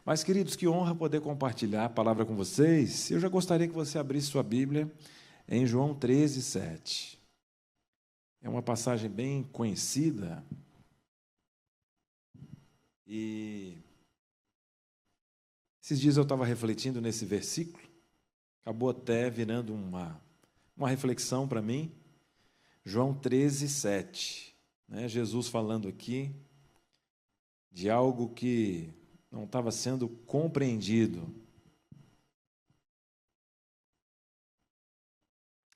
Mas, queridos, que honra poder compartilhar a palavra com vocês. Eu já gostaria que você abrisse sua Bíblia em João 13, 7. É uma passagem bem conhecida e esses dias eu estava refletindo nesse versículo, acabou até virando uma reflexão para mim. João 13, 7. Jesus falando aqui de algo que não estava sendo compreendido. Não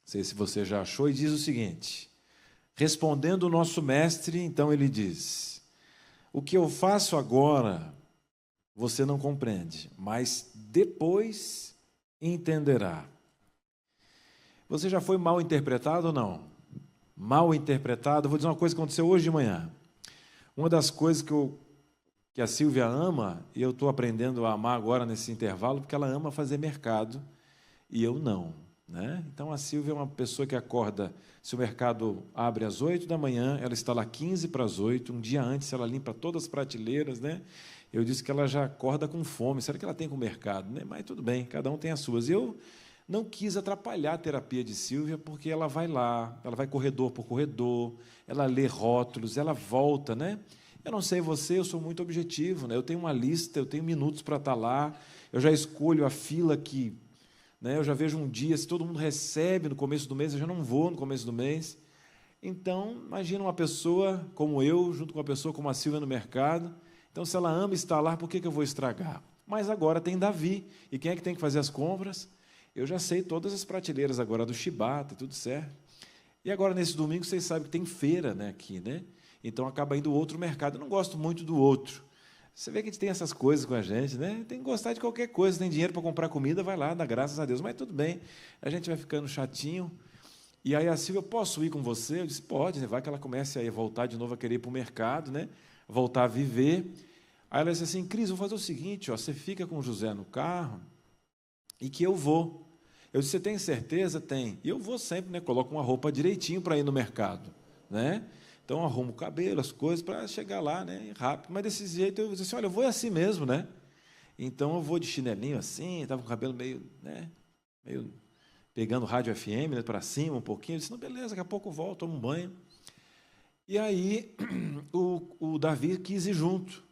sei se você já achou, e diz o seguinte: respondendo o nosso mestre, então ele diz: o que eu faço agora você não compreende, mas depois entenderá. Você já foi mal interpretado ou não? Mal interpretado. Vou dizer uma coisa que aconteceu hoje de manhã. Uma das coisas que a Silvia ama, e eu estou aprendendo a amar agora nesse intervalo, porque ela ama fazer mercado e eu não. Então, a Silvia é uma pessoa que acorda, se o mercado abre às 8 da manhã, ela está lá 15 para as 8, um dia antes ela limpa todas as prateleiras. Eu disse que ela já acorda com fome, será que ela tem com o mercado? Mas tudo bem, cada um tem as suas. Eu não quis atrapalhar a terapia de Silvia, porque ela vai lá, ela vai corredor por corredor, ela lê rótulos, ela volta. Eu não sei você, eu sou muito objetivo. Eu tenho uma lista, eu tenho minutos para estar lá, eu já escolho a fila que... Eu já vejo um dia, se todo mundo recebe no começo do mês, eu já não vou no começo do mês. Então, imagina uma pessoa como eu, junto com uma pessoa como a Silvia no mercado. Então, se ela ama estar lá, por que eu vou estragar? Mas agora tem Davi. E quem é que tem que fazer as compras? Eu já sei todas as prateleiras agora do Chibata, tudo certo. E agora, nesse domingo, vocês sabem que tem feira aqui, Então, acaba indo outro mercado. Eu não gosto muito do outro. Você vê que a gente tem essas coisas com a gente, Tem que gostar de qualquer coisa. Tem dinheiro para comprar comida, vai lá, dá graças a Deus. Mas tudo bem, a gente vai ficando chatinho. E aí a Silvia: posso ir com você? Eu disse: pode, vai que ela comece a voltar de novo a querer ir para o mercado, voltar a viver. Aí ela disse assim: Cris, vou fazer o seguinte, você fica com o José no carro e que eu vou. Eu disse: você tem certeza? Tem. E eu vou sempre, coloco uma roupa direitinho para ir no mercado, Então, arrumo o cabelo, as coisas, para chegar lá, rápido. Mas, desse jeito, eu disse assim: olha, eu vou assim mesmo, Então, eu vou de chinelinho assim, estava com o cabelo meio pegando rádio FM, para cima um pouquinho. Eu disse: não, beleza, daqui a pouco eu volto, tomo um banho. E aí, o Davi quis ir junto.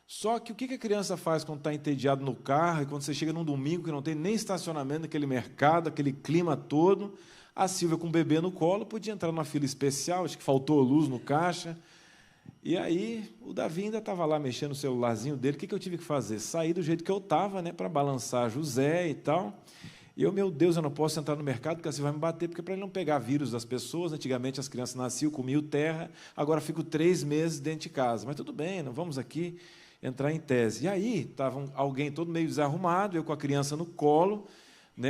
Só que o que a criança faz quando está entediado no carro, e quando você chega num domingo que não tem nem estacionamento naquele mercado, aquele clima todo? A Silvia, com o bebê no colo, podia entrar numa fila especial, acho que faltou luz no caixa. E aí, o Davi ainda estava lá mexendo no celularzinho dele. O que eu tive que fazer? Sair do jeito que eu estava, para balançar José e tal. E eu: meu Deus, eu não posso entrar no mercado, porque assim vai me bater, porque para ele não pegar vírus das pessoas, antigamente as crianças nasciam, comiam terra, agora fico 3 meses dentro de casa. Mas tudo bem, não vamos aqui entrar em tese. E aí, estava alguém todo meio desarrumado, eu com a criança no colo,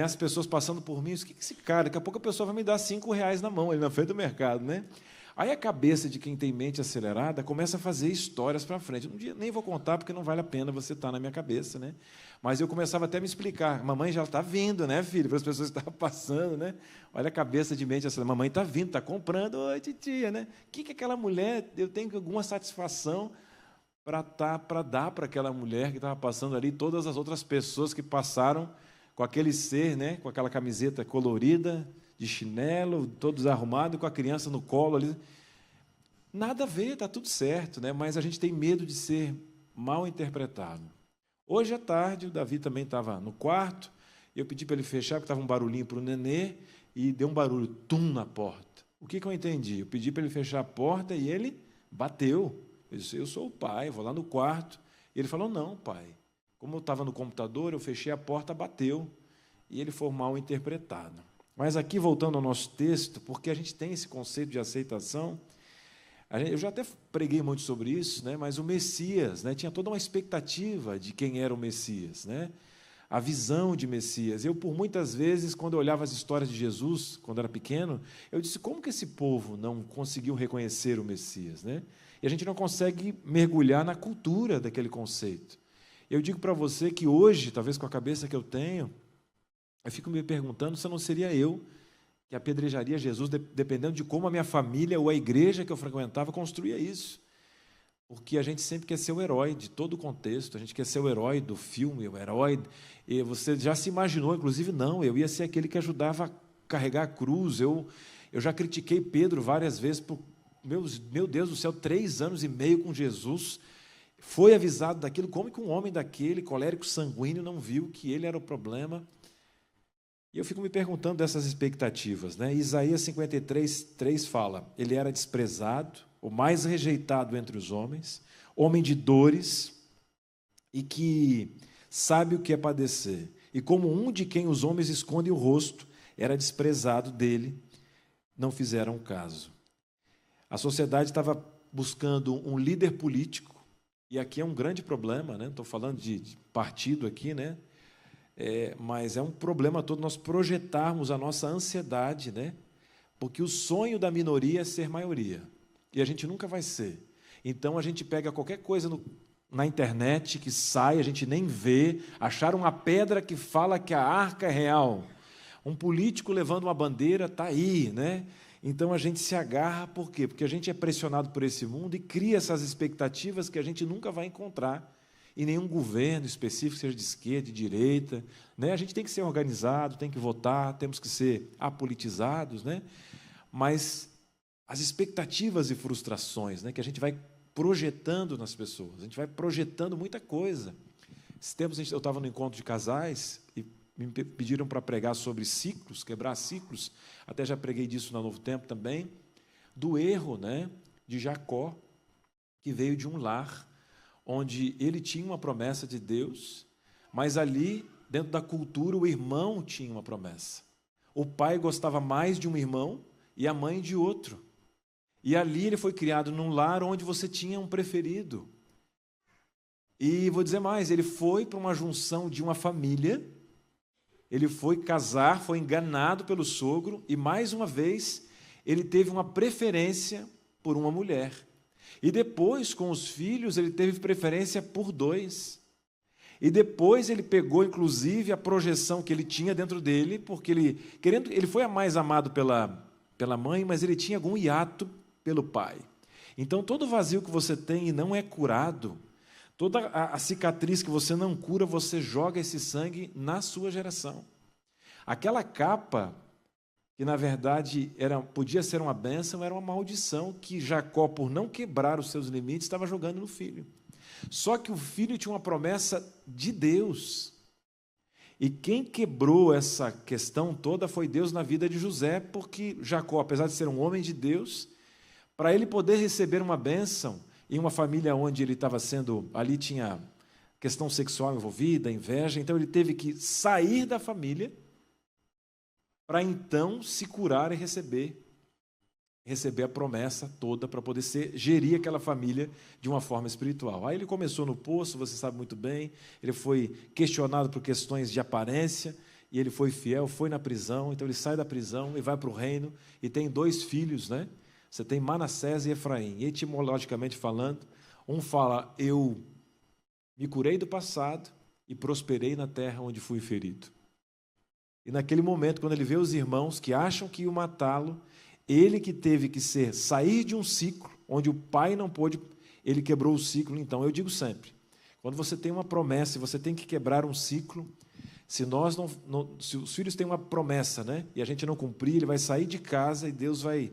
as pessoas passando por mim: o que é esse cara? Daqui a pouco a pessoa vai me dar R$5 na mão, ali na frente do mercado, Aí a cabeça de quem tem mente acelerada começa a fazer histórias para frente. Um dia nem vou contar, porque não vale a pena você estar na minha cabeça, Mas eu começava até a me explicar: mamãe já está vindo, filho? Para as pessoas que estavam passando, Olha a cabeça de mente acelerada: mamãe está vindo, está comprando, oi, titia, O que aquela mulher, eu tenho alguma satisfação para dar para aquela mulher que estava passando ali, todas as outras pessoas que passaram com aquele ser, com aquela camiseta colorida, de chinelo, todo desarrumado, com a criança no colo ali. Nada a ver, está tudo certo, mas a gente tem medo de ser mal interpretado. Hoje à tarde, o Davi também estava no quarto, eu pedi para ele fechar, porque estava um barulhinho para o nenê, e deu um barulho, tum, na porta. O que eu entendi? Eu pedi para ele fechar a porta e ele bateu. Eu disse: eu sou o pai, vou lá no quarto. E ele falou: não, pai. Como eu estava no computador, eu fechei a porta, bateu. E ele foi mal interpretado. Mas aqui, voltando ao nosso texto, porque a gente tem esse conceito de aceitação, eu já até preguei muito sobre isso, mas o Messias, tinha toda uma expectativa de quem era o Messias, a visão de Messias. Eu, por muitas vezes, quando eu olhava as histórias de Jesus, quando era pequeno, eu disse: como que esse povo não conseguiu reconhecer o Messias? E a gente não consegue mergulhar na cultura daquele conceito. Eu digo para você que hoje, talvez com a cabeça que eu tenho, eu fico me perguntando se não seria eu que apedrejaria Jesus, dependendo de como a minha família ou a igreja que eu frequentava construía isso. Porque a gente sempre quer ser o herói de todo o contexto, a gente quer ser o herói do filme, o herói. E você já se imaginou, inclusive, não, eu ia ser aquele que ajudava a carregar a cruz. Eu já critiquei Pedro várias vezes por, meu Deus do céu, 3 anos e meio com Jesus, foi avisado daquilo. Como que um homem daquele, colérico sanguíneo, não viu que ele era o problema? E eu fico me perguntando dessas expectativas, né? Isaías 53:3 fala: ele era desprezado, o mais rejeitado entre os homens, homem de dores e que sabe o que é padecer. E como um de quem os homens escondem o rosto, era desprezado dele, não fizeram caso. A sociedade estava buscando um líder político, e aqui é um grande problema, né? Estou falando de partido aqui, né? Mas é um problema todo nós projetarmos a nossa ansiedade, né? Porque o sonho da minoria é ser maioria, e a gente nunca vai ser. Então a gente pega qualquer coisa na internet que sai, a gente nem vê, acharam uma pedra que fala que a arca é real. Um político levando uma bandeira, está aí, né? Então a gente se agarra, por quê? Porque a gente é pressionado por esse mundo e cria essas expectativas que a gente nunca vai encontrar em nenhum governo específico, seja de esquerda, de direita, né? A gente tem que ser organizado, tem que votar, temos que ser apolitizados, né? Mas as expectativas e frustrações, né, que a gente vai projetando nas pessoas, a gente vai projetando muita coisa. Esses tempos eu estava no encontro de casais e me pediram para pregar sobre ciclos, quebrar ciclos, até já preguei disso no Novo Tempo também, do erro, né, de Jacó, que veio de um lar onde ele tinha uma promessa de Deus, mas ali, dentro da cultura, o irmão tinha uma promessa. O pai gostava mais de um irmão e a mãe de outro. E ali ele foi criado num lar onde você tinha um preferido. E vou dizer mais, ele foi para uma junção de uma família, ele foi casar, foi enganado pelo sogro, e mais uma vez ele teve uma preferência por uma mulher. E depois, com os filhos, ele teve preferência por 2. E depois ele pegou, inclusive, a projeção que ele tinha dentro dele, porque ele foi mais amado pela mãe, mas ele tinha algum hiato pelo pai. Então, todo vazio que você tem e não é curado, toda a cicatriz que você não cura, você joga esse sangue na sua geração. Aquela capa, que na verdade podia ser uma bênção, era uma maldição que Jacó, por não quebrar os seus limites, estava jogando no filho. Só que o filho tinha uma promessa de Deus. E quem quebrou essa questão toda foi Deus na vida de José, porque Jacó, apesar de ser um homem de Deus, para ele poder receber uma bênção em uma família onde ele estava ali tinha questão sexual envolvida, inveja, então ele teve que sair da família para então se curar e receber a promessa toda para poder gerir aquela família de uma forma espiritual. Aí ele começou no poço, você sabe muito bem, ele foi questionado por questões de aparência, e ele foi fiel, foi na prisão, então ele sai da prisão e vai para o reino, e tem 2 filhos, né? Você tem Manassés e Efraim. E etimologicamente falando, um fala, eu me curei do passado e prosperei na terra onde fui ferido. E naquele momento, quando ele vê os irmãos que acham que iam matá-lo, ele que teve que sair de um ciclo, onde o pai não pôde, ele quebrou o ciclo. Então, eu digo sempre, quando você tem uma promessa e você tem que quebrar um ciclo, se os filhos têm uma promessa, né, e a gente não cumprir, ele vai sair de casa e Deus vai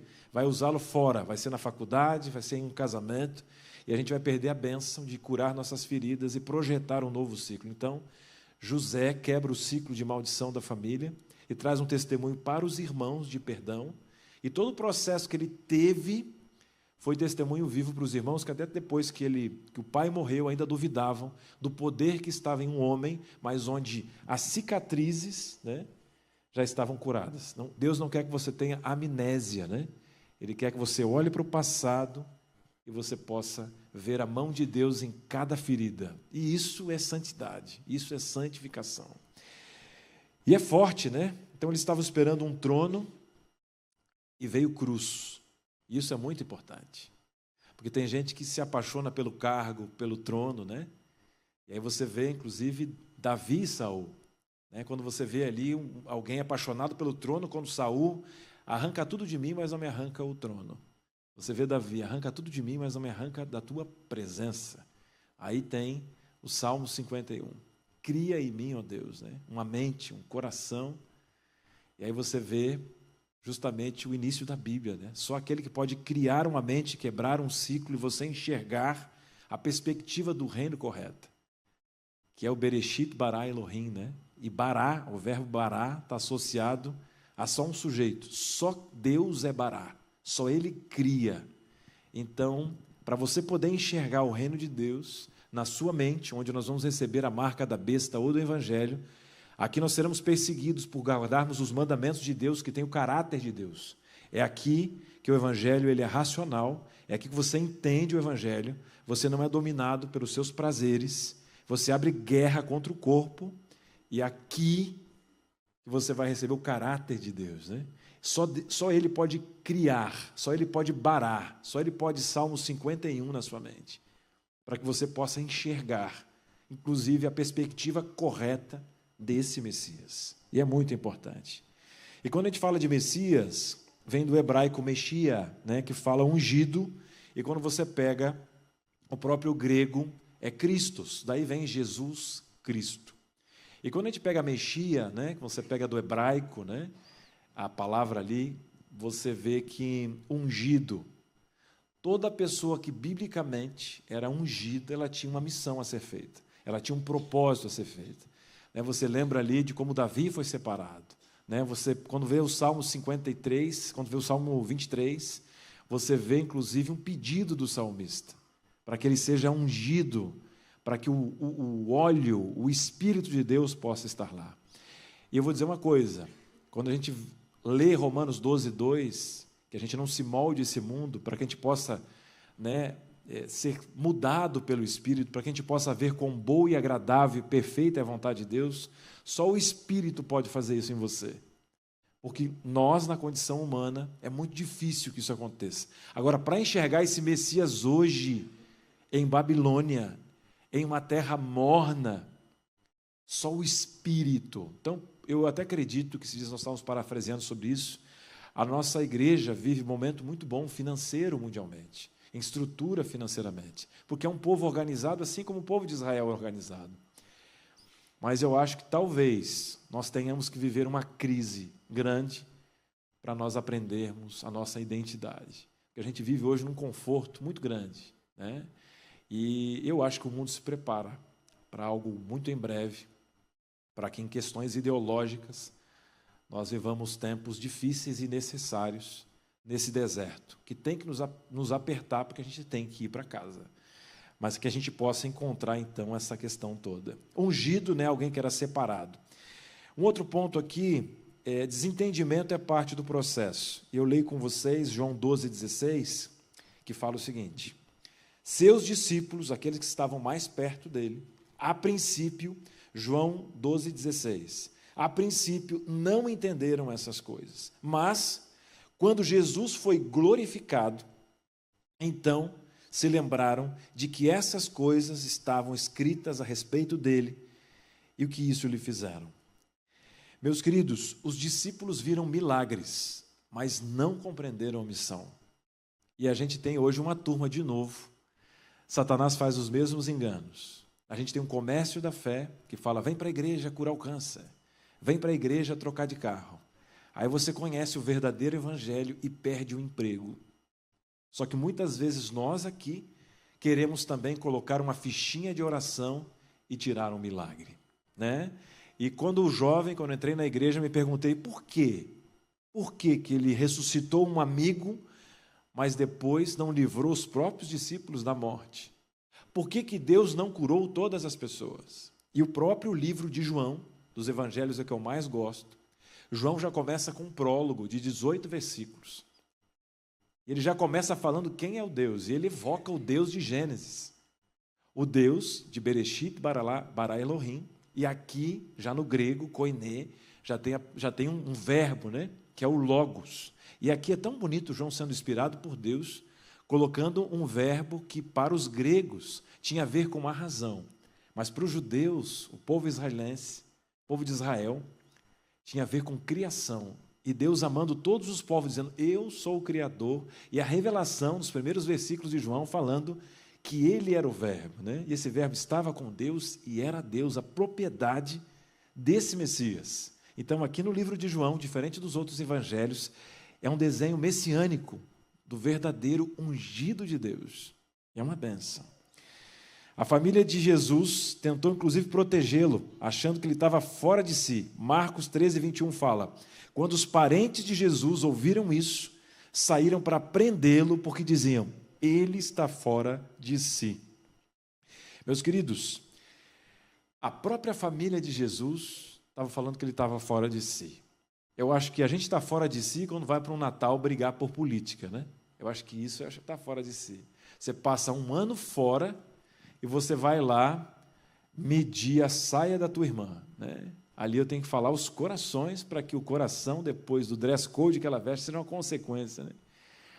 usá-lo fora, vai ser na faculdade, vai ser em um casamento, e a gente vai perder a bênção de curar nossas feridas e projetar um novo ciclo. Então, José quebra o ciclo de maldição da família e traz um testemunho para os irmãos de perdão, e todo o processo que ele teve foi testemunho vivo para os irmãos, que até depois que o pai morreu, ainda duvidavam do poder que estava em um homem, mas onde as cicatrizes, né, já estavam curadas. Deus não quer que você tenha amnésia, né? Ele quer que você olhe para o passado e você possa ver a mão de Deus em cada ferida. E isso é santidade, isso é santificação. E é forte, né? Então eles estavam esperando um trono e veio cruz. Isso é muito importante, porque tem gente que se apaixona pelo cargo, pelo trono, né? E aí você vê, inclusive, Davi e Saul, né? Quando você vê ali alguém apaixonado pelo trono, quando Saul arranca tudo de mim, mas não me arranca o trono. Você vê Davi, arranca tudo de mim, mas não me arranca da tua presença. Aí tem o Salmo 51. Cria em mim, ó Deus, né? Uma mente, um coração. E aí você vê justamente o início da Bíblia, né? Só aquele que pode criar uma mente, quebrar um ciclo e você enxergar a perspectiva do reino correta, que é o Bereshit bara Elohim, né? E bará, o verbo bará, está associado a só um sujeito. Só Deus é bará, só Ele cria. Então, para você poder enxergar o reino de Deus na sua mente, onde nós vamos receber a marca da besta ou do Evangelho, aqui nós seremos perseguidos por guardarmos os mandamentos de Deus, que tem o caráter de Deus. É aqui que o Evangelho ele é racional, é aqui que você entende o Evangelho, você não é dominado pelos seus prazeres, você abre guerra contra o corpo, e aqui que você vai receber o caráter de Deus, né? Só Ele pode criar, só Ele pode barar, só Ele pode Salmo 51 na sua mente, para que você possa enxergar, inclusive, a perspectiva correta desse Messias. E é muito importante. E quando a gente fala de Messias, vem do hebraico Meshia, né, que fala ungido, e quando você pega o próprio grego, é Christos, daí vem Jesus Cristo. E quando a gente pega Meshia, né, que você pega do hebraico, né, a palavra ali, você vê que ungido, toda pessoa que biblicamente era ungida, ela tinha uma missão a ser feita, ela tinha um propósito a ser feito. Você lembra ali de como Davi foi separado. Você, quando vê o Salmo 53, quando vê o Salmo 23, você vê inclusive um pedido do salmista, para que ele seja ungido, para que o óleo, o Espírito de Deus possa estar lá. E eu vou dizer uma coisa, quando a gente lê Romanos 12, 2, que a gente não se molde esse mundo, para que a gente possa, ser mudado pelo Espírito, para que a gente possa ver quão boa e agradável e perfeita é a vontade de Deus, só o Espírito pode fazer isso em você. Porque nós, na condição humana, é muito difícil que isso aconteça. Agora, para enxergar esse Messias hoje, em Babilônia, em uma terra morna, só o Espírito. Então, eu até acredito que, se nós estávamos parafraseando sobre isso, a nossa igreja vive um momento muito bom financeiro mundialmente, em estrutura financeiramente, porque é um povo organizado assim como o povo de Israel é organizado. Mas eu acho que talvez nós tenhamos que viver uma crise grande para nós aprendermos a nossa identidade. Porque a gente vive hoje num conforto muito grande, né? E eu acho que o mundo se prepara para algo muito em breve, para que em questões ideológicas nós vivamos tempos difíceis e necessários nesse deserto, que tem que nos apertar, porque a gente tem que ir para casa, mas que a gente possa encontrar, então, essa questão toda. Ungido, né, alguém que era separado. Um outro ponto aqui, desentendimento é parte do processo. Eu leio com vocês João 12, 16, que fala o seguinte: seus discípulos, aqueles que estavam mais perto dele, a princípio, João 12, 16, a princípio não entenderam essas coisas, mas quando Jesus foi glorificado, então se lembraram de que essas coisas estavam escritas a respeito dele e o que isso lhe fizeram. Meus queridos, os discípulos viram milagres, mas não compreenderam a missão. E a gente tem hoje uma turma de novo. Satanás faz os mesmos enganos. A gente tem um comércio da fé que fala: vem para a igreja curar o câncer, vem para a igreja trocar de carro. Aí você conhece o verdadeiro evangelho e perde o emprego. Só que muitas vezes nós aqui queremos também colocar uma fichinha de oração e tirar um milagre, né? E quando eu entrei na igreja, me perguntei por quê? Por que ele ressuscitou um amigo, mas depois não livrou os próprios discípulos da morte? Por que Deus não curou todas as pessoas? E o próprio livro de João, dos evangelhos é que eu mais gosto, João já começa com um prólogo de 18 versículos. Ele já começa falando quem é o Deus, e ele evoca o Deus de Gênesis, o Deus de Bereshit bara Elohim, e aqui, já no grego, koiné, já tem um verbo, né, que é o logos. E aqui é tão bonito João sendo inspirado por Deus, colocando um verbo que para os gregos tinha a ver com a razão, mas para os judeus, o povo israelense, o povo de Israel, tinha a ver com criação. E Deus amando todos os povos, dizendo, eu sou o Criador. E a revelação dos primeiros versículos de João falando que ele era o Verbo, né? E esse Verbo estava com Deus e era Deus, a propriedade desse Messias. Então, aqui no livro de João, diferente dos outros evangelhos, é um desenho messiânico do verdadeiro ungido de Deus. É uma bênção. A família de Jesus tentou, inclusive, protegê-lo, achando que ele estava fora de si. Marcos 13, 21 fala, quando os parentes de Jesus ouviram isso, saíram para prendê-lo, porque diziam, ele está fora de si. Meus queridos, a própria família de Jesus estava falando que ele estava fora de si. Eu acho que a gente está fora de si quando vai para um Natal brigar por política, né? Eu acho que isso está fora de si. Você passa um ano fora e você vai lá medir a saia da tua irmã, né? Ali eu tenho que falar os corações para que o coração, depois do dress code que ela veste, seja uma consequência, né?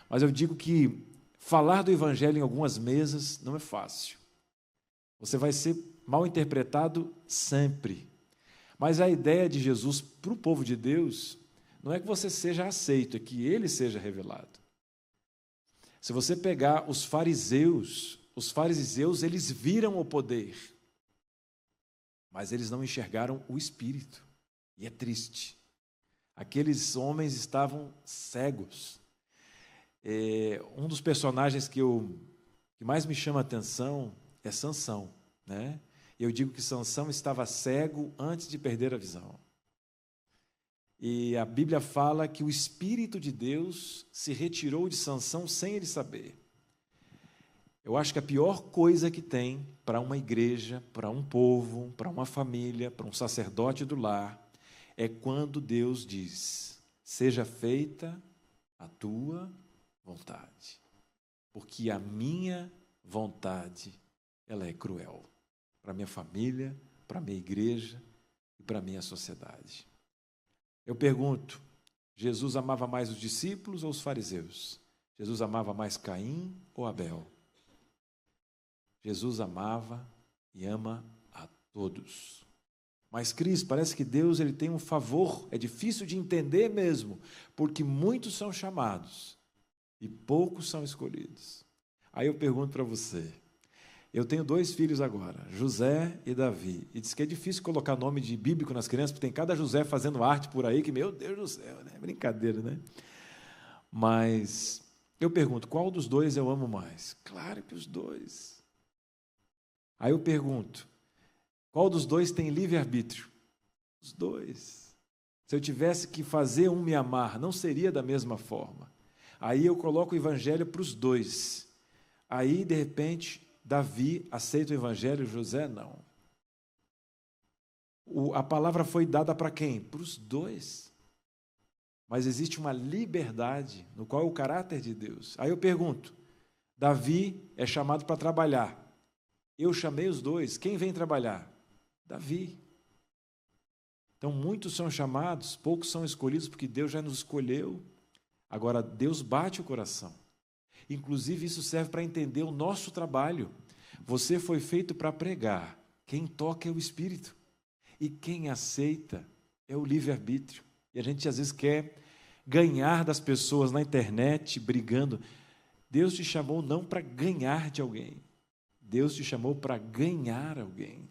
Mas eu digo que falar do Evangelho em algumas mesas não é fácil. Você vai ser mal interpretado sempre. Mas a ideia de Jesus para o povo de Deus não é que você seja aceito, é que ele seja revelado. Se você pegar os fariseus eles viram o poder, mas eles não enxergaram o Espírito. E é triste. Aqueles homens estavam cegos. Um dos personagens que mais me chama a atenção é Sansão, né? Eu digo que Sansão estava cego antes de perder a visão. E a Bíblia fala que o Espírito de Deus se retirou de Sansão sem ele saber. Eu acho que a pior coisa que tem para uma igreja, para um povo, para uma família, para um sacerdote do lar, é quando Deus diz, seja feita a tua vontade, porque a minha vontade, ela é cruel, para a minha família, para a minha igreja e para a minha sociedade. Eu pergunto, Jesus amava mais os discípulos ou os fariseus? Jesus amava mais Caim ou Abel? Jesus amava e ama a todos. Mas, Cris, parece que Deus ele tem um favor, é difícil de entender mesmo, porque muitos são chamados e poucos são escolhidos. Aí eu pergunto para você, eu tenho 2 filhos agora, José e Davi, e diz que é difícil colocar nome de bíblico nas crianças, porque tem cada José fazendo arte por aí, que meu Deus do céu, né? Brincadeira, né? Mas eu pergunto, qual dos 2 eu amo mais? Claro que os 2. Aí eu pergunto, qual dos 2 tem livre-arbítrio? Os 2. Se eu tivesse que fazer um me amar, não seria da mesma forma. Aí eu coloco o evangelho para os 2. Aí, de repente, Davi aceita o evangelho, José não. A palavra foi dada para quem? Para os 2. Mas existe uma liberdade no qual é o caráter de Deus. Aí eu pergunto, Davi é chamado para trabalhar. Eu chamei os 2. Quem vem trabalhar? Davi. Então, muitos são chamados, poucos são escolhidos, porque Deus já nos escolheu. Agora, Deus bate o coração. Inclusive, isso serve para entender o nosso trabalho. Você foi feito para pregar. Quem toca é o Espírito. E quem aceita é o livre-arbítrio. E a gente, às vezes, quer ganhar das pessoas na internet, brigando. Deus te chamou não para ganhar de alguém. Deus te chamou para ganhar alguém.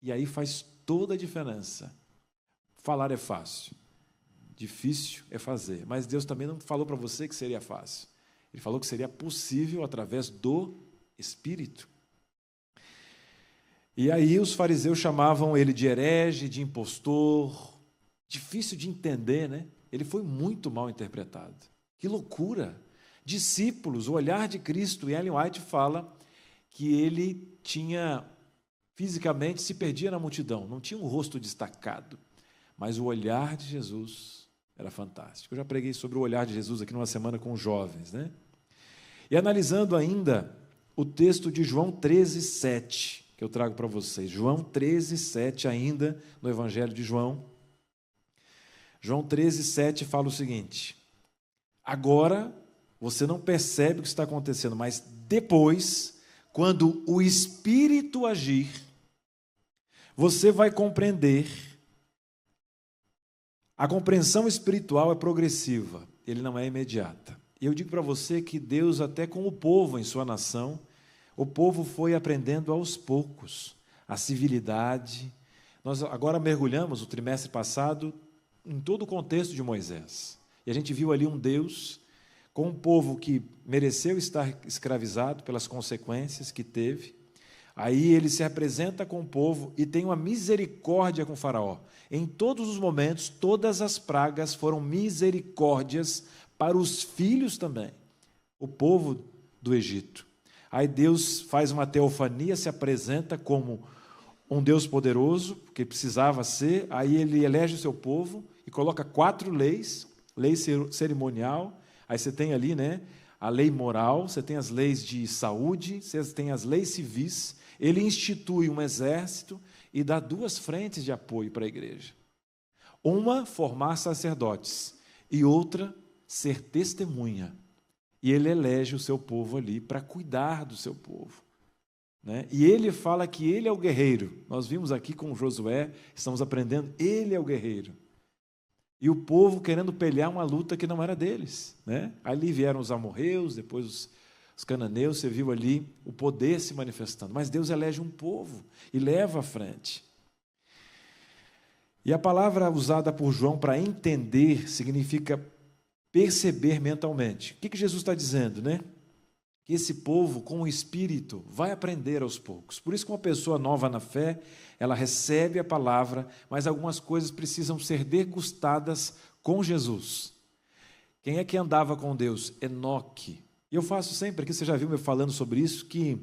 E aí faz toda a diferença. Falar é fácil. Difícil é fazer. Mas Deus também não falou para você que seria fácil. Ele falou que seria possível através do Espírito. E aí os fariseus chamavam ele de herege, de impostor. Difícil de entender, né? Ele foi muito mal interpretado. Que loucura! Discípulos, o olhar de Cristo. E Ellen White fala que ele tinha, fisicamente, se perdia na multidão, não tinha um rosto destacado, mas o olhar de Jesus era fantástico. Eu já preguei sobre o olhar de Jesus aqui numa semana com os jovens, né? E analisando ainda o texto de João 13, 7, que eu trago para vocês, João 13, 7 ainda, no Evangelho de João. João 13, 7 fala o seguinte, agora você não percebe o que está acontecendo, mas depois, quando o Espírito agir, você vai compreender A compreensão espiritual é progressiva, ele não é imediata. E eu digo para você que Deus, até com o povo em sua nação, o povo foi aprendendo aos poucos a civilidade. Nós agora mergulhamos, o trimestre passado, em todo o contexto de Moisés. E a gente viu ali um Deus com um povo que mereceu estar escravizado pelas consequências que teve. Aí ele se apresenta com o povo e tem uma misericórdia com o faraó. Em todos os momentos, todas as pragas foram misericórdias para os filhos também, o povo do Egito. Aí Deus faz uma teofania, se apresenta como um Deus poderoso, porque precisava ser. Aí ele elege o seu povo e coloca 4 leis, lei cerimonial. Aí você tem ali, né, a lei moral, você tem as leis de saúde, você tem as leis civis. Ele institui um exército e dá 2 frentes de apoio para a igreja. Uma, formar sacerdotes, e outra, ser testemunha. E ele elege o seu povo ali para cuidar do seu povo. Né? E ele fala que ele é o guerreiro. Nós vimos aqui com Josué, estamos aprendendo, ele é o guerreiro. E o povo querendo pelear uma luta que não era deles. Né? Ali vieram os amorreus, depois os cananeus, você viu ali o poder se manifestando. Mas Deus elege um povo e leva à frente. E a palavra usada por João para entender significa perceber mentalmente. O que Jesus está dizendo, né? Que esse povo, com o Espírito, vai aprender aos poucos. Por isso que uma pessoa nova na fé, ela recebe a palavra, mas algumas coisas precisam ser degustadas com Jesus. Quem é que andava com Deus? Enoque. E eu faço sempre aqui, você já viu me falando sobre isso, que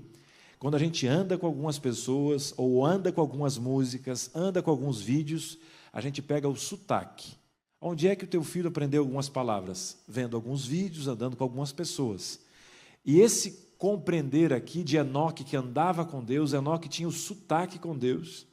quando a gente anda com algumas pessoas, ou anda com algumas músicas, anda com alguns vídeos, a gente pega o sotaque. Onde é que o teu filho aprendeu algumas palavras? Vendo alguns vídeos, andando com algumas pessoas. E esse compreender aqui de Enoque, que andava com Deus, Enoque tinha o sotaque com Deus,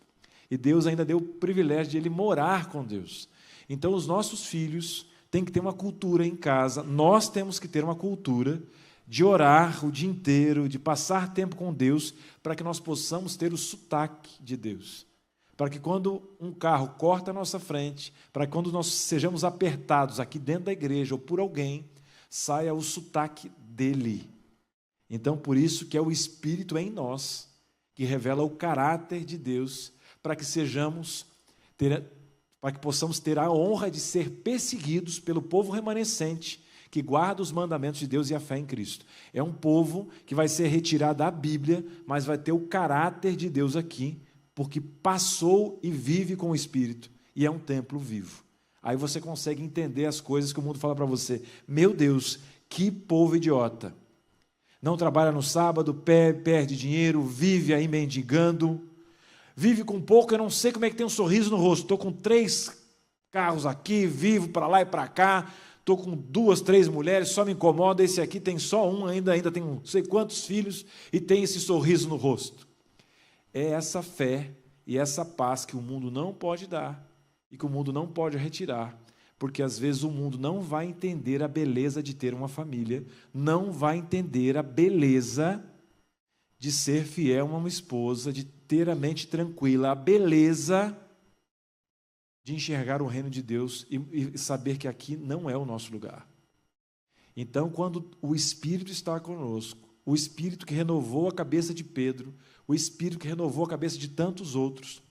e Deus ainda deu o privilégio de ele morar com Deus. Então, os nossos filhos têm que ter uma cultura em casa, nós temos que ter uma cultura de orar o dia inteiro, de passar tempo com Deus, para que nós possamos ter o sotaque de Deus. Para que quando um carro corta a nossa frente, para que quando nós sejamos apertados aqui dentro da igreja ou por alguém, saia o sotaque dele. Então, por isso que é o Espírito em nós, que revela o caráter de Deus, para que possamos ter a honra de ser perseguidos pelo povo remanescente, que guarda os mandamentos de Deus e a fé em Cristo. É um povo que vai ser retirado da Bíblia, mas vai ter o caráter de Deus aqui, porque passou e vive com o Espírito, e é um templo vivo. Aí você consegue entender as coisas que o mundo fala para você. Meu Deus, que povo idiota! Não trabalha no sábado, perde dinheiro, vive aí mendigando, vive com pouco, eu não sei como é que tem um sorriso no rosto. Estou com 3 carros aqui, vivo para lá e para cá, estou com 2, 3 mulheres, só me incomoda, esse aqui tem só um, ainda tem não sei quantos filhos, e tem esse sorriso no rosto. É essa fé e essa paz que o mundo não pode dar e que o mundo não pode retirar, porque às vezes o mundo não vai entender a beleza de ter uma família, não vai entender a beleza de ser fiel a uma esposa, de ter a mente tranquila, a beleza de enxergar o reino de Deus e saber que aqui não é o nosso lugar. Então, quando o Espírito está conosco, o Espírito que renovou a cabeça de Pedro, o Espírito que renovou a cabeça de tantos outros,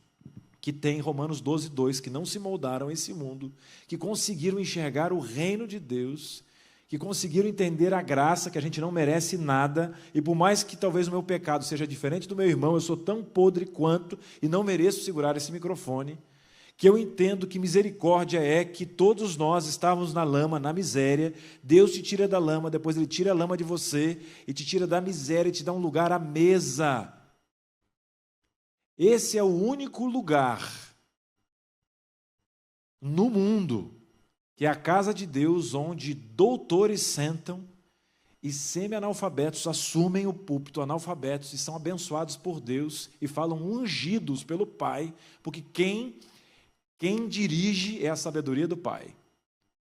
que tem Romanos 12:2, que não se moldaram a esse mundo, que conseguiram enxergar o reino de Deus, que conseguiram entender a graça, que a gente não merece nada, e por mais que talvez o meu pecado seja diferente do meu irmão, eu sou tão podre quanto, e não mereço segurar esse microfone, que eu entendo que misericórdia é que todos nós estávamos na lama, na miséria, Deus te tira da lama, depois Ele tira a lama de você, e te tira da miséria e te dá um lugar à mesa. Esse é o único lugar no mundo, que é a casa de Deus, onde doutores sentam e semi-analfabetos assumem o púlpito, analfabetos, e são abençoados por Deus e falam ungidos pelo Pai, porque quem dirige é a sabedoria do Pai.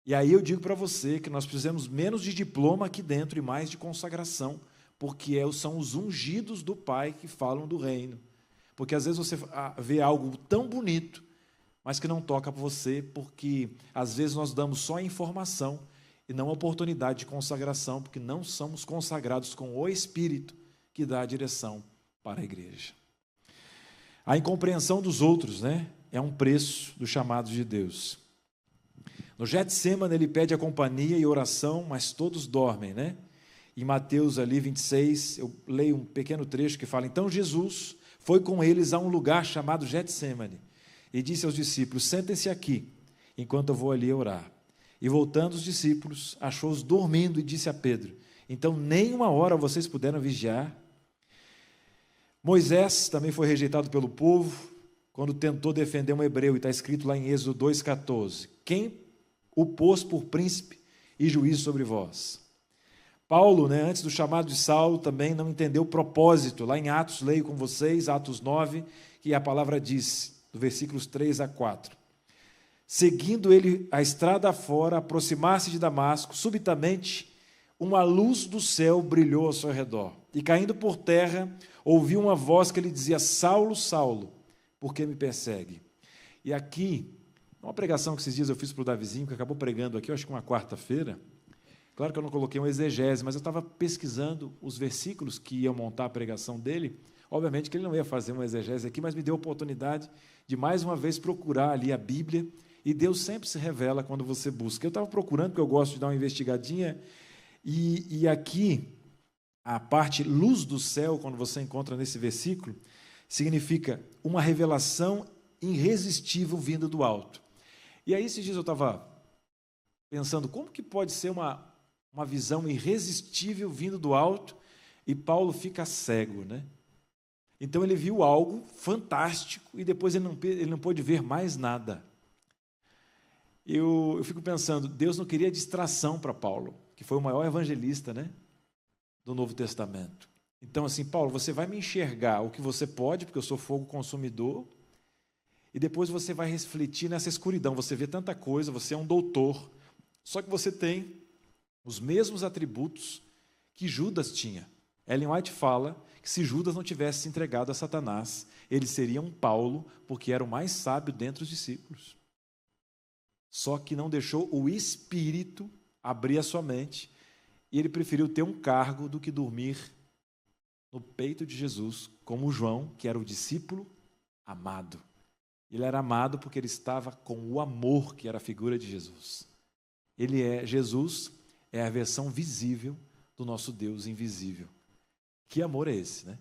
E aí eu digo para você que nós precisamos menos de diploma aqui dentro e mais de consagração, porque são os ungidos do Pai que falam do reino. Porque às vezes você vê algo tão bonito, mas que não toca você, porque às vezes nós damos só a informação e não a oportunidade de consagração, porque não somos consagrados com o Espírito que dá a direção para a igreja. A incompreensão dos outros, né, é um preço do chamado de Deus. No Getsêmani ele pede a companhia e oração, mas todos dormem, né? Em Mateus ali 26, eu leio um pequeno trecho que fala: então Jesus foi com eles a um lugar chamado Getsêmani e disse aos discípulos: sentem-se aqui, enquanto eu vou ali orar. E voltando os discípulos, achou-os dormindo e disse a Pedro: então nem uma hora vocês puderam vigiar? Moisés também foi rejeitado pelo povo quando tentou defender um hebreu, e está escrito lá em Êxodo 2,14: quem o pôs por príncipe e juiz sobre vós? Paulo, né, antes do chamado de Saulo, também não entendeu o propósito. Lá em Atos, leio com vocês, Atos 9, que a palavra diz, do versículos 3 a 4. Seguindo ele a estrada afora, aproximar-se de Damasco, subitamente uma luz do céu brilhou ao seu redor. E caindo por terra, ouviu uma voz que lhe dizia: Saulo, Saulo, por que me persegue? E aqui, uma pregação que esses dias eu fiz para o Davizinho, que acabou pregando aqui, eu acho que uma quarta-feira. Claro que eu não coloquei um exegese, mas eu estava pesquisando os versículos que iam montar a pregação dele. Obviamente que ele não ia fazer uma exegese aqui, mas me deu a oportunidade de mais uma vez procurar ali a Bíblia, e Deus sempre se revela quando você busca. Eu estava procurando, porque eu gosto de dar uma investigadinha, e aqui a parte luz do céu, quando você encontra nesse versículo, significa uma revelação irresistível vinda do alto. E aí esses dias eu estava pensando, como que pode ser uma visão irresistível vindo do alto, e Paulo fica cego, né? Então ele viu algo fantástico e depois ele não pôde ver mais nada. Eu fico pensando, Deus não queria distração para Paulo, que foi o maior evangelista, né, do Novo Testamento. Então assim, Paulo, você vai me enxergar o que você pode, porque eu sou fogo consumidor, e depois você vai refletir nessa escuridão. Você vê tanta coisa, você é um doutor, só que você tem os mesmos atributos que Judas tinha. Ellen White fala que se Judas não tivesse se entregado a Satanás, ele seria um Paulo, porque era o mais sábio dentre os discípulos. Só que não deixou o Espírito abrir a sua mente, e ele preferiu ter um cargo do que dormir no peito de Jesus, como João, que era o discípulo amado. Ele era amado porque ele estava com o amor, que era a figura de Jesus. Jesus é a versão visível do nosso Deus invisível. Que amor é esse, né?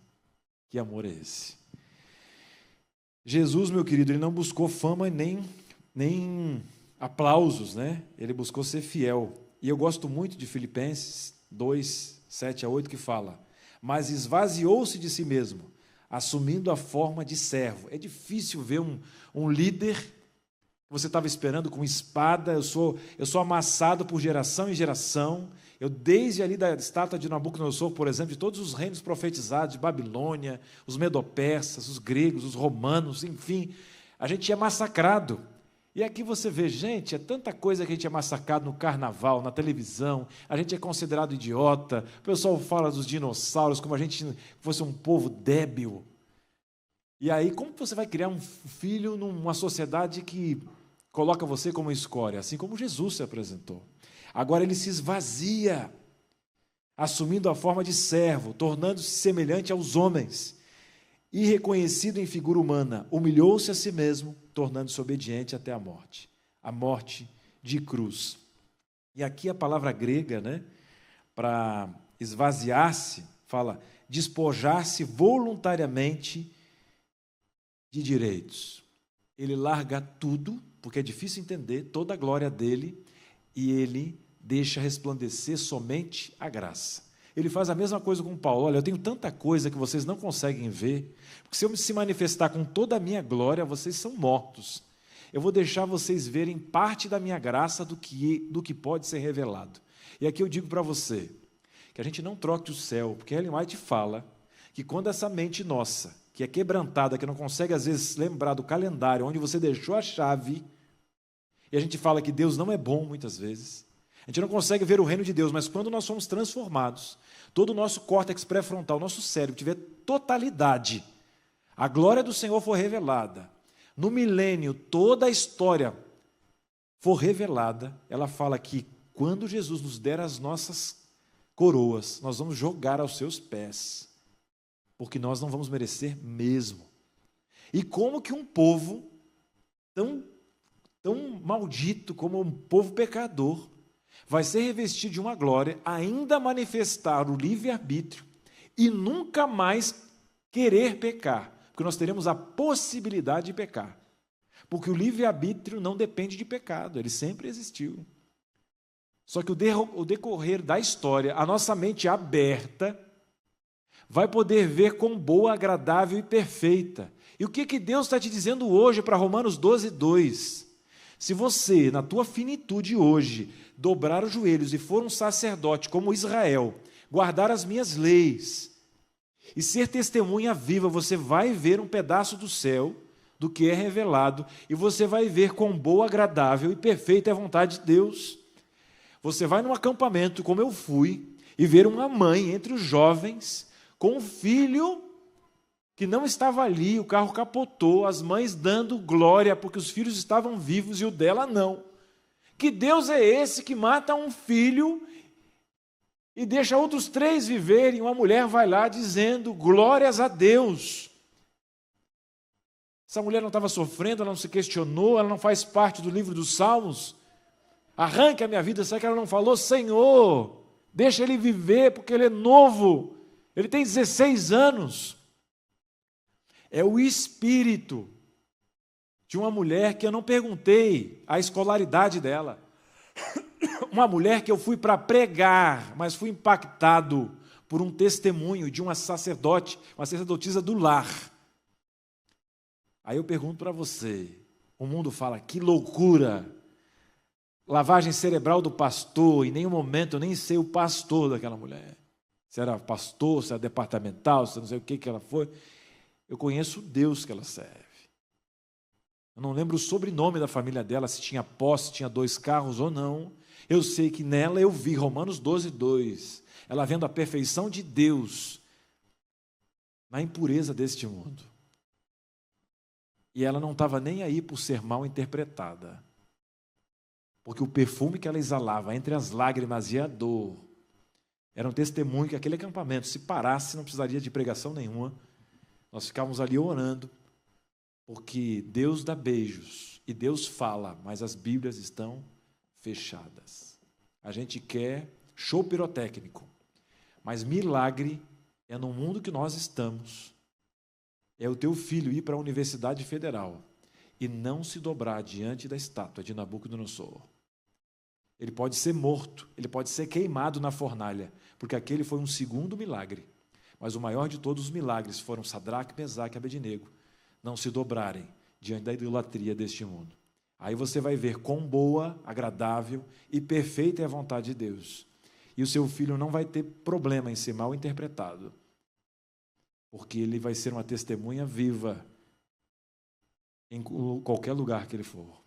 Que amor é esse? Jesus, meu querido, ele não buscou fama nem aplausos, né? Ele buscou ser fiel. E eu gosto muito de Filipenses 2, 7 a 8, que fala: mas esvaziou-se de si mesmo, assumindo a forma de servo. É difícil ver um líder que você estava esperando com espada. Eu sou amassado por geração em geração. Eu, desde ali da estátua de Nabucodonosor, por exemplo, de todos os reinos profetizados, de Babilônia, os medo-persas, os gregos, os romanos, enfim, a gente é massacrado. E aqui você vê, gente, é tanta coisa que a gente é massacrado no carnaval, na televisão, a gente é considerado idiota, o pessoal fala dos dinossauros como a gente fosse um povo débil. E aí, como que você vai criar um filho numa sociedade que coloca você como escória, assim como Jesus se apresentou? Agora ele se esvazia, assumindo a forma de servo, tornando-se semelhante aos homens, e reconhecido em figura humana, humilhou-se a si mesmo, tornando-se obediente até a morte de cruz. E aqui a palavra grega, né, para esvaziar-se, fala despojar-se voluntariamente de direitos. Ele larga tudo, porque é difícil entender, toda a glória dele, e ele deixa resplandecer somente a graça. Ele faz a mesma coisa com Paulo. Olha, eu tenho tanta coisa que vocês não conseguem ver, porque se eu se manifestar com toda a minha glória, vocês são mortos. Eu vou deixar vocês verem parte da minha graça do que pode ser revelado. E aqui eu digo para você, que a gente não troque o céu, porque Ellen White fala que quando essa mente nossa, que é quebrantada, que não consegue às vezes lembrar do calendário onde você deixou a chave, e a gente fala que Deus não é bom muitas vezes, a gente não consegue ver o reino de Deus, mas quando nós somos transformados, todo o nosso córtex pré-frontal, nosso cérebro tiver totalidade, a glória do Senhor for revelada, no milênio, toda a história for revelada, ela fala que quando Jesus nos der as nossas coroas, nós vamos jogar aos seus pés, porque nós não vamos merecer mesmo. E como que um povo tão maldito como um povo pecador vai ser revestido de uma glória, ainda manifestar o livre-arbítrio e nunca mais querer pecar, porque nós teremos a possibilidade de pecar, porque o livre-arbítrio não depende de pecado, ele sempre existiu. Só que o decorrer da história, a nossa mente aberta vai poder ver com boa, agradável e perfeita. E o que Deus está te dizendo hoje para Romanos 12:2? Se você, na tua finitude hoje, dobrar os joelhos e for um sacerdote como Israel, guardar as minhas leis e ser testemunha viva, você vai ver um pedaço do céu, do que é revelado, e você vai ver quão boa, agradável e perfeita é a vontade de Deus. Você vai num acampamento, como eu fui, e ver uma mãe entre os jovens, com um filho que não estava ali, o carro capotou, as mães dando glória, porque os filhos estavam vivos e o dela não. Que Deus é esse que mata um filho e deixa outros 3 viverem? Uma mulher vai lá dizendo, glórias a Deus. Essa mulher não estava sofrendo, ela não se questionou, ela não faz parte do livro dos Salmos. Arranque a minha vida, será que ela não falou, Senhor, deixa ele viver, porque ele é novo, ele tem 16 anos. É o espírito de uma mulher que eu não perguntei a escolaridade dela. Uma mulher que eu fui para pregar, mas fui impactado por um testemunho de uma sacerdote, uma sacerdotisa do lar. Aí eu pergunto para você, o mundo fala, que loucura, lavagem cerebral do pastor, em nenhum momento eu nem sei o pastor daquela mulher. Se era pastor, se era departamental, se não sei o que ela foi. Eu conheço o Deus que ela serve. Eu não lembro o sobrenome da família dela, se tinha posse, tinha 2 carros ou não. Eu sei que nela eu vi Romanos 12:2. Ela vendo a perfeição de Deus na impureza deste mundo. E ela não estava nem aí por ser mal interpretada. Porque o perfume que ela exalava entre as lágrimas e a dor era um testemunho que aquele acampamento, se parasse, não precisaria de pregação nenhuma. Nós ficávamos ali orando, porque Deus dá beijos e Deus fala, mas as Bíblias estão fechadas. A gente quer show pirotécnico, mas milagre é no mundo que nós estamos. É o teu filho ir para a Universidade Federal e não se dobrar diante da estátua de Nabucodonosor. Ele pode ser morto, ele pode ser queimado na fornalha, porque aquele foi um segundo milagre. Mas o maior de todos os milagres foram Sadraque, Mesaque e Abednego não se dobrarem diante da idolatria deste mundo. Aí você vai ver quão boa, agradável e perfeita é a vontade de Deus. E o seu filho não vai ter problema em ser mal interpretado, porque ele vai ser uma testemunha viva em qualquer lugar que ele for.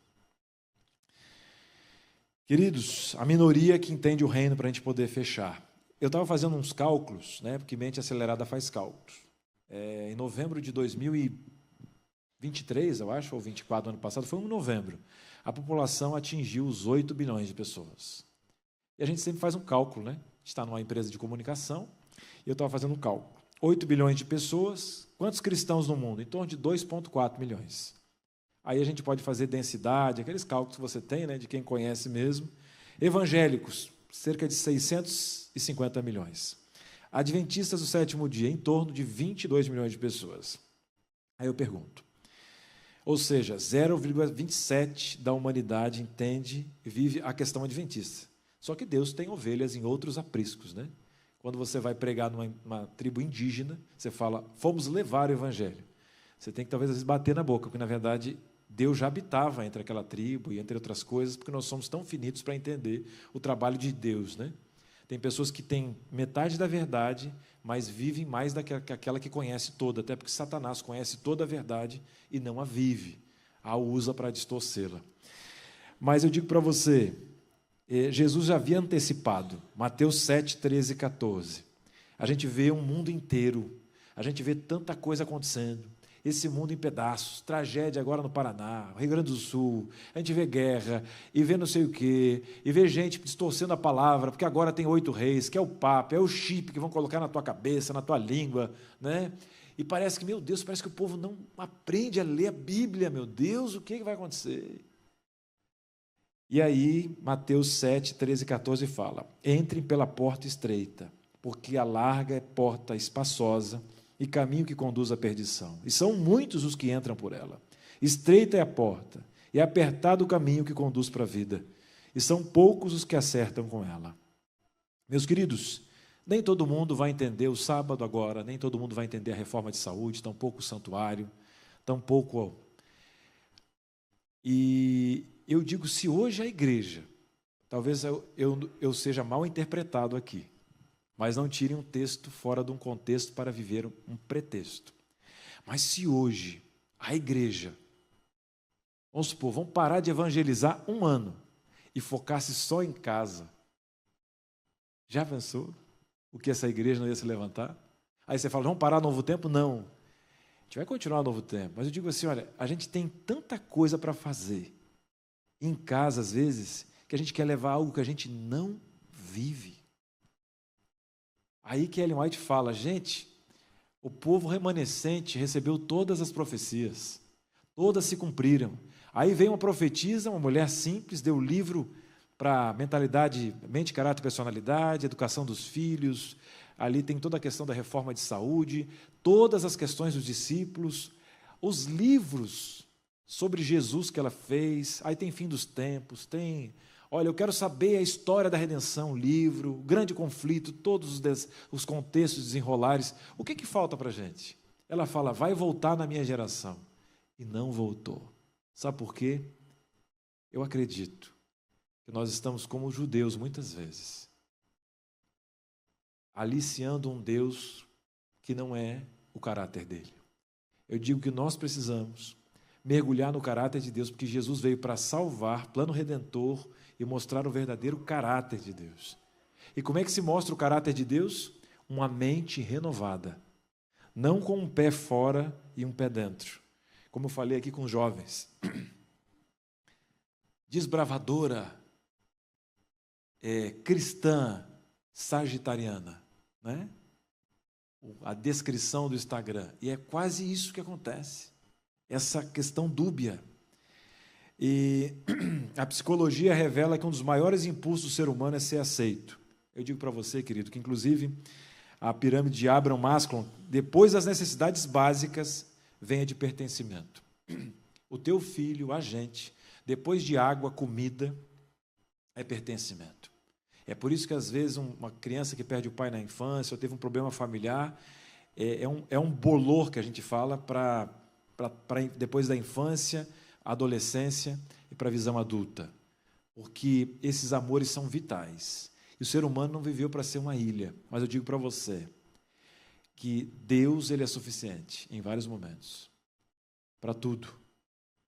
Queridos, a minoria que entende o reino para a gente poder fechar. Eu estava fazendo uns cálculos, né, porque mente acelerada faz cálculos. Em novembro de 2023, eu acho, ou 24 do ano passado, foi em novembro, a população atingiu os 8 bilhões de pessoas. E a gente sempre faz um cálculo, né? A gente está numa empresa de comunicação, e eu estava fazendo um cálculo. 8 bilhões de pessoas, quantos cristãos no mundo? Em torno de 2,4 milhões. Aí a gente pode fazer densidade, aqueles cálculos que você tem, né, de quem conhece mesmo. Evangélicos, cerca de 650 milhões. Adventistas do sétimo dia, em torno de 22 milhões de pessoas. Aí eu pergunto, ou seja, 0,27 da humanidade entende e vive a questão adventista. Só que Deus tem ovelhas em outros apriscos, né? Quando você vai pregar numa tribo indígena, você fala, fomos levar o evangelho. Você tem que talvez às vezes bater na boca, porque na verdade Deus já habitava entre aquela tribo e entre outras coisas, porque nós somos tão finitos para entender o trabalho de Deus, né? Tem pessoas que têm metade da verdade, mas vivem mais do que aquela que conhece toda, até porque Satanás conhece toda a verdade e não a vive, a usa para distorcê-la. Mas eu digo para você, Jesus já havia antecipado, Mateus 7, 13 e 14. A gente vê um mundo inteiro, a gente vê tanta coisa acontecendo, esse mundo em pedaços, tragédia agora no Paraná, Rio Grande do Sul, a gente vê guerra, e vê não sei o quê, e vê gente distorcendo a palavra, porque agora tem 8 reis, que é o Papa, é o chip que vão colocar na tua cabeça, na tua língua, né? E parece que, meu Deus, parece que o povo não aprende a ler a Bíblia, meu Deus, o que vai acontecer? E aí, Mateus 7, 13 e 14 fala: entrem pela porta estreita, porque a larga é porta espaçosa e caminho que conduz à perdição. E são muitos os que entram por ela. Estreita é a porta, e apertado o caminho que conduz para a vida. E são poucos os que acertam com ela. Meus queridos, nem todo mundo vai entender o sábado agora, nem todo mundo vai entender a reforma de saúde, tampouco o santuário, tampouco... E eu digo, se hoje a igreja, talvez eu seja mal interpretado aqui, mas não tirem um texto fora de um contexto para viver um pretexto. Mas se hoje a igreja, vamos supor, vamos parar de evangelizar um ano e focar-se só em casa, já pensou o que essa igreja não ia se levantar? Aí você fala, vamos parar Novo Tempo? Não. A gente vai continuar Novo Tempo, mas eu digo assim, olha, a gente tem tanta coisa para fazer em casa, às vezes, que a gente quer levar algo que a gente não vive. Aí que Ellen White fala, gente, o povo remanescente recebeu todas as profecias, todas se cumpriram. Aí veio uma profetisa, uma mulher simples, deu o livro para mentalidade, mente, caráter, personalidade, educação dos filhos, ali tem toda a questão da reforma de saúde, todas as questões dos discípulos, os livros sobre Jesus que ela fez, aí tem fim dos tempos, tem... Olha, eu quero saber a história da redenção, o livro, o grande conflito, todos os contextos desenrolares. O que falta para a gente? Ela fala, vai voltar na minha geração. E não voltou. Sabe por quê? Eu acredito que nós estamos como judeus, muitas vezes, aliciando um Deus que não é o caráter dele. Eu digo que nós precisamos mergulhar no caráter de Deus, porque Jesus veio para salvar, plano redentor, e mostrar o verdadeiro caráter de Deus. E como é que se mostra o caráter de Deus? Uma mente renovada, não com um pé fora e um pé dentro. Como eu falei aqui com os jovens, desbravadora, cristã, sagitariana, né? A descrição do Instagram, e é quase isso que acontece, essa questão dúbia. E a psicologia revela que um dos maiores impulsos do ser humano é ser aceito. Eu digo para você, querido, que inclusive a pirâmide de Abraham Maslow, depois das necessidades básicas, vem a de pertencimento. O teu filho, a gente, depois de água, comida, é pertencimento. É por isso que, às vezes, uma criança que perde o pai na infância, ou teve um problema familiar, é um bolor que a gente fala para depois da infância, adolescência e para a visão adulta, porque esses amores são vitais. E o ser humano não viveu para ser uma ilha, mas eu digo para você que Deus, ele é suficiente em vários momentos, para tudo.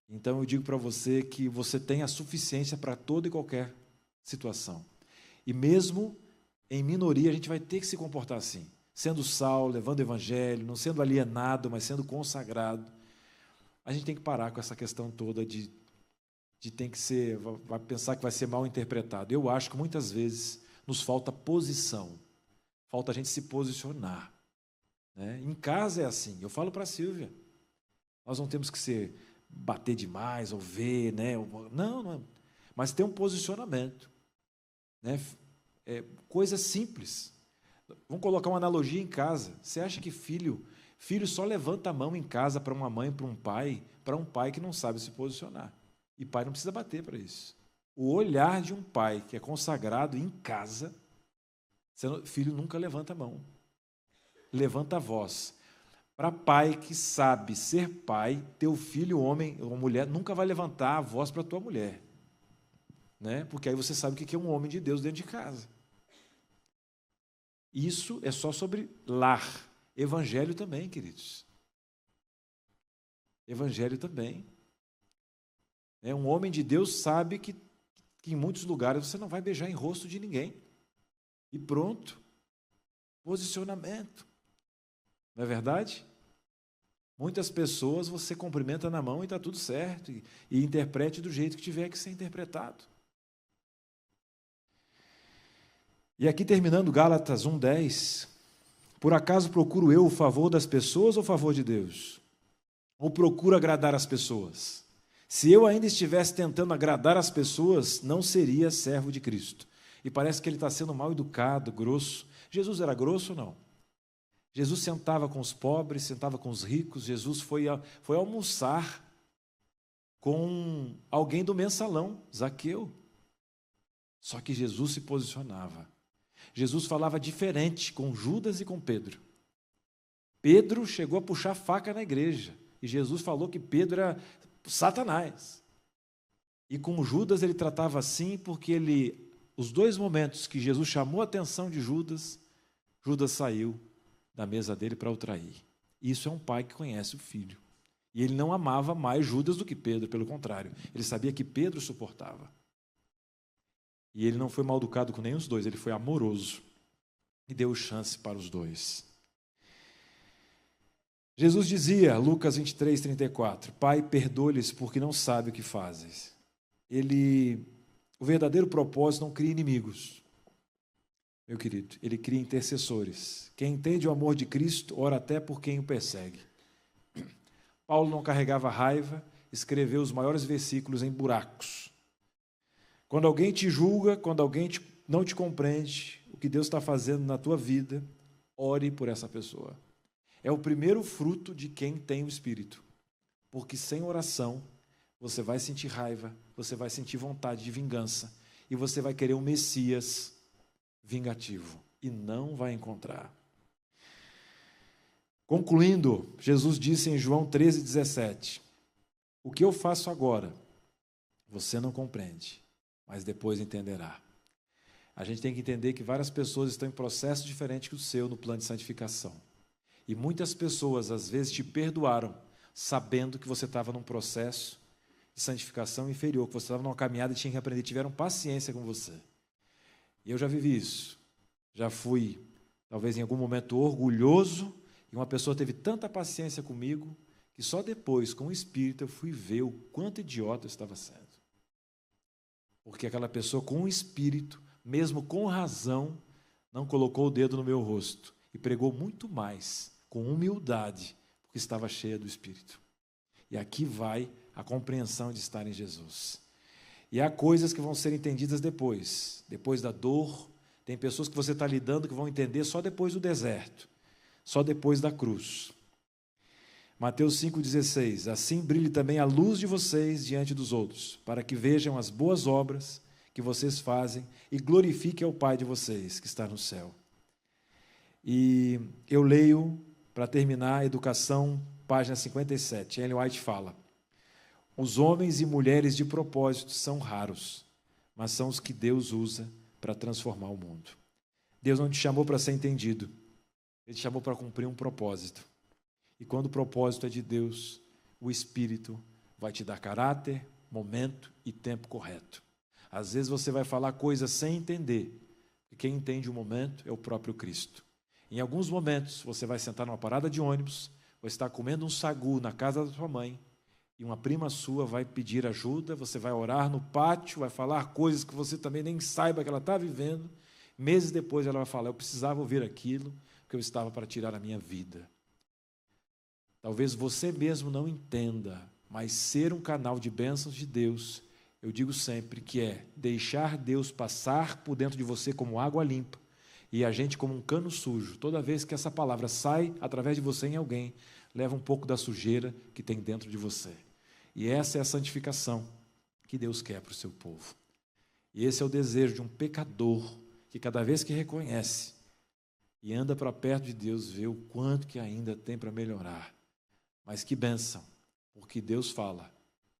Então eu digo para você que você tem a suficiência para toda e qualquer situação. E mesmo em minoria a gente vai ter que se comportar assim, sendo sal, levando o evangelho, não sendo alienado, mas sendo consagrado. A gente tem que parar com essa questão toda de tem que ser, vai pensar que vai ser mal interpretado. Eu acho que muitas vezes nos falta posição, falta a gente se posicionar, né? Em casa é assim, eu falo para a Silvia, nós não temos que bater demais ou ver, né? Não, mas tem um posicionamento, né? Coisa simples. Vamos colocar uma analogia em casa. Você acha que filho só levanta a mão em casa para uma mãe, para um pai que não sabe se posicionar. E pai não precisa bater para isso. O olhar de um pai que é consagrado em casa, filho nunca levanta a mão. Levanta a voz. Para pai que sabe ser pai, teu filho, homem ou mulher, nunca vai levantar a voz para tua mulher, né? Porque aí você sabe o que é um homem de Deus dentro de casa. Isso é só sobre lar. Evangelho também, queridos. Evangelho também. Um homem de Deus sabe que em muitos lugares você não vai beijar em rosto de ninguém. E pronto. Posicionamento. Não é verdade? Muitas pessoas você cumprimenta na mão e está tudo certo, e interprete do jeito que tiver que ser interpretado. E aqui terminando Gálatas 1:10, por acaso procuro eu o favor das pessoas ou o favor de Deus? Ou procuro agradar as pessoas? Se eu ainda estivesse tentando agradar as pessoas, não seria servo de Cristo. E parece que ele está sendo mal educado, grosso. Jesus era grosso ou não? Jesus sentava com os pobres, sentava com os ricos. Jesus foi almoçar com alguém do mensalão, Zaqueu. Só que Jesus se posicionava. Jesus falava diferente com Judas e com Pedro. Pedro chegou a puxar faca na igreja. E Jesus falou que Pedro era Satanás. E com Judas ele tratava assim porque os dois momentos que Jesus chamou a atenção de Judas, Judas saiu da mesa dele para o trair. Isso é um pai que conhece o filho. E ele não amava mais Judas do que Pedro, pelo contrário. Ele sabia que Pedro suportava. E ele não foi mal educado com nenhum dos dois, ele foi amoroso. E deu chance para os dois. Jesus dizia, Lucas 23:34, Pai, perdoa-lhes porque não sabem o que fazem. O verdadeiro propósito não cria inimigos, meu querido, ele cria intercessores. Quem entende o amor de Cristo, ora até por quem o persegue. Paulo não carregava raiva, escreveu os maiores versículos em buracos. Quando alguém te julga, quando alguém não te compreende, o que Deus está fazendo na tua vida, ore por essa pessoa. É o primeiro fruto de quem tem o Espírito. Porque sem oração, você vai sentir raiva, você vai sentir vontade de vingança, e você vai querer um Messias vingativo, e não vai encontrar. Concluindo, Jesus disse em João 13:17, o que eu faço agora, você não compreende, mas depois entenderá. A gente tem que entender que várias pessoas estão em processo diferente que o seu no plano de santificação. E muitas pessoas, às vezes, te perdoaram, sabendo que você estava num processo de santificação inferior, que você estava numa caminhada e tinha que aprender, tiveram paciência com você. E eu já vivi isso. Já fui, talvez em algum momento, orgulhoso, e uma pessoa teve tanta paciência comigo, que só depois, com o Espírito, eu fui ver o quanto idiota eu estava sendo. Porque aquela pessoa, com o Espírito, mesmo com razão, não colocou o dedo no meu rosto, e pregou muito mais, com humildade, porque estava cheia do Espírito. E aqui vai a compreensão de estar em Jesus. E há coisas que vão ser entendidas depois da dor. Tem pessoas que você está lidando que vão entender só depois do deserto, só depois da cruz. Mateus 5,16, assim brilhe também a luz de vocês diante dos outros, para que vejam as boas obras que vocês fazem e glorifiquem ao Pai de vocês, que está no céu. E eu leio, para terminar, Educação, página 57. Ellen White fala, os homens e mulheres de propósito são raros, mas são os que Deus usa para transformar o mundo. Deus não te chamou para ser entendido, Ele te chamou para cumprir um propósito. E quando o propósito é de Deus, o Espírito vai te dar caráter, momento e tempo correto. Às vezes você vai falar coisas sem entender, e quem entende o momento é o próprio Cristo. Em alguns momentos, você vai sentar numa parada de ônibus, vai estar comendo um sagu na casa da sua mãe, e uma prima sua vai pedir ajuda, você vai orar no pátio, vai falar coisas que você também nem saiba que ela está vivendo. Meses depois ela vai falar, eu precisava ouvir aquilo, porque eu estava para tirar a minha vida. Talvez você mesmo não entenda, mas ser um canal de bênçãos de Deus, eu digo sempre que é deixar Deus passar por dentro de você como água limpa, e a gente como um cano sujo. Toda vez que essa palavra sai através de você em alguém, leva um pouco da sujeira que tem dentro de você. E essa é a santificação que Deus quer para o seu povo. E esse é o desejo de um pecador que cada vez que reconhece e anda para perto de Deus, vê o quanto que ainda tem para melhorar. Mas que bênção, porque Deus fala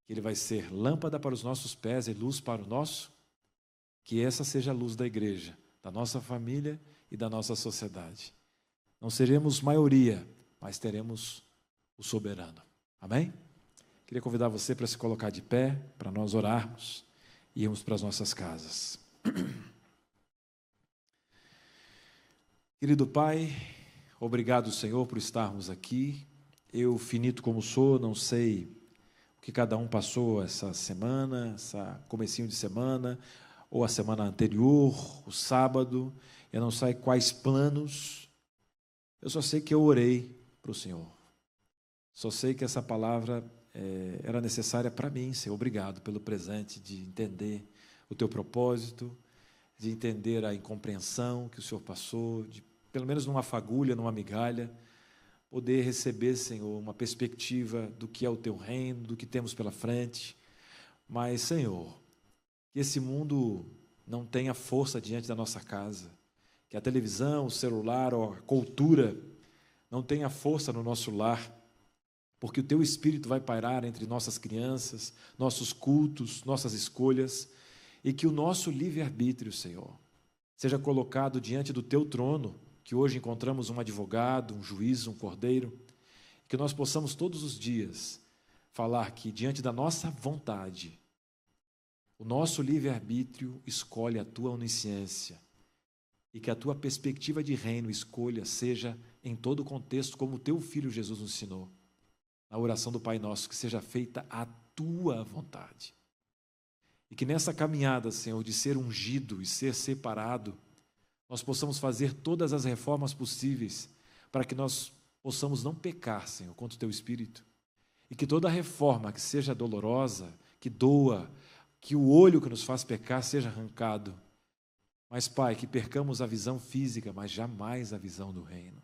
que Ele vai ser lâmpada para os nossos pés e luz para o nosso, que essa seja a luz da igreja, da nossa família e da nossa sociedade. Não seremos maioria, mas teremos o soberano. Amém? Queria convidar você para se colocar de pé, para nós orarmos e irmos para as nossas casas. Querido Pai, obrigado, Senhor, por estarmos aqui eu, finito como sou, não sei o que cada um passou essa semana, comecinho de semana, ou a semana anterior, o sábado. Eu não sei quais planos. Eu só sei que eu orei para o Senhor. Só sei que essa palavra era necessária para mim, Senhor. Obrigado pelo presente de entender o teu propósito, de entender a incompreensão que o Senhor passou, de, pelo menos numa fagulha, numa migalha, poder receber, Senhor, uma perspectiva do que é o teu reino, do que temos pela frente. Mas, Senhor, que esse mundo não tenha força diante da nossa casa, que a televisão, o celular ou a cultura não tenha força no nosso lar, porque o teu Espírito vai pairar entre nossas crianças, nossos cultos, nossas escolhas, e que o nosso livre-arbítrio, Senhor, seja colocado diante do teu trono, que hoje encontramos um advogado, um juiz, um cordeiro, que nós possamos todos os dias falar que diante da nossa vontade, o nosso livre-arbítrio escolhe a tua onisciência, e que a tua perspectiva de reino escolha seja em todo o contexto, como o teu Filho Jesus nos ensinou, na oração do Pai Nosso, que seja feita a tua vontade. E que nessa caminhada, Senhor, de ser ungido e ser separado, nós possamos fazer todas as reformas possíveis para que nós possamos não pecar, Senhor, contra o teu Espírito. E que toda reforma que seja dolorosa, que doa, que o olho que nos faz pecar seja arrancado. Mas, Pai, que percamos a visão física, mas jamais a visão do reino.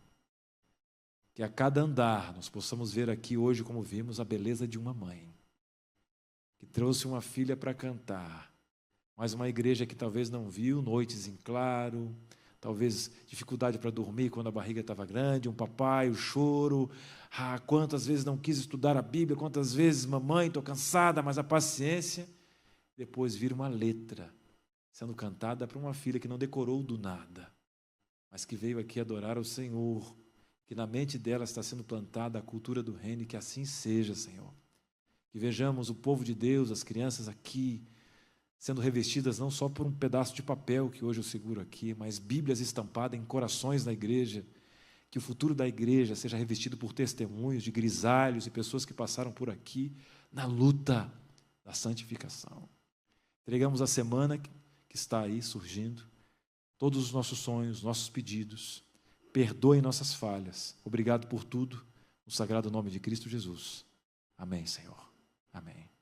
Que a cada andar nós possamos ver aqui hoje, como vimos, a beleza de uma mãe, que trouxe uma filha para cantar, mas uma igreja que talvez não viu noites em claro, talvez dificuldade para dormir quando a barriga estava grande, um papai, o choro, quantas vezes não quis estudar a Bíblia, quantas vezes, mamãe, estou cansada, mas a paciência. Depois vira uma letra sendo cantada para uma filha que não decorou do nada, mas que veio aqui adorar ao Senhor, que na mente dela está sendo plantada a cultura do reino, e que assim seja, Senhor. Que vejamos o povo de Deus, as crianças aqui, sendo revestidas não só por um pedaço de papel que hoje eu seguro aqui, mas Bíblias estampadas em corações da igreja. Que o futuro da igreja seja revestido por testemunhos de grisalhos e pessoas que passaram por aqui na luta da santificação. Entregamos a semana que está aí surgindo, todos os nossos sonhos, nossos pedidos. Perdoe nossas falhas. Obrigado por tudo, no sagrado nome de Cristo Jesus. Amém, Senhor. Amém.